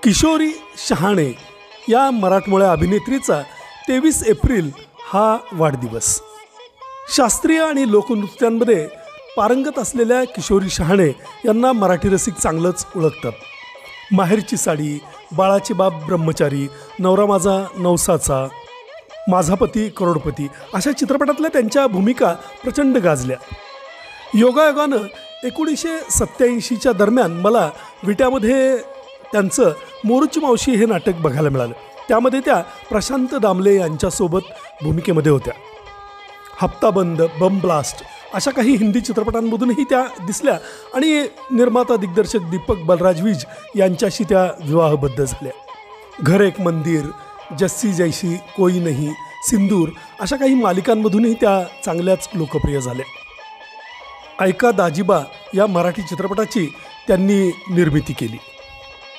किशोरी शहाणे या मराठमोळ्या अभिनेत्रीचा 23 एप्रिल हा वाढदिवस। शास्त्रीय आणि लोकनृत्यांमध्ये पारंगत असलेल्या किशोरी शहाणे यांना मराठी रसिक चांगलंच ओळखतात। माहेरची साडी, बाळाचे बाप ब्रह्मचारी, नवरा माझा नवसाचा, माझा पती करोडपती अशा चित्रपटातल्या त्यांच्या भूमिका प्रचंड गाजल्या। योगायोगानं 1987च्या दरम्यान मला विट्यामध्ये त्यांचं मोरूची मावशी हे नाटक बघायला मिळालं। त्यामध्ये त्या प्रशांत दामले यांच्यासोबत भूमिकेमध्ये होत्या। हप्ता बंद, बम ब्लास्ट अशा काही हिंदी चित्रपटांमधूनही त्या दिसल्या आणि निर्माता दिग्दर्शक दीपक बलराज यांच्याशी त्या विवाहबद्ध झाल्या। घर एक मंदिर, जस्सी जैसी कोई नहीं, सिंदूर अशा काही मालिकांमधूनही त्या चांगल्याच लोकप्रिय झाल्या। ऐका दाजीबा या मराठी चित्रपटाची त्यांनी निर्मिती केली।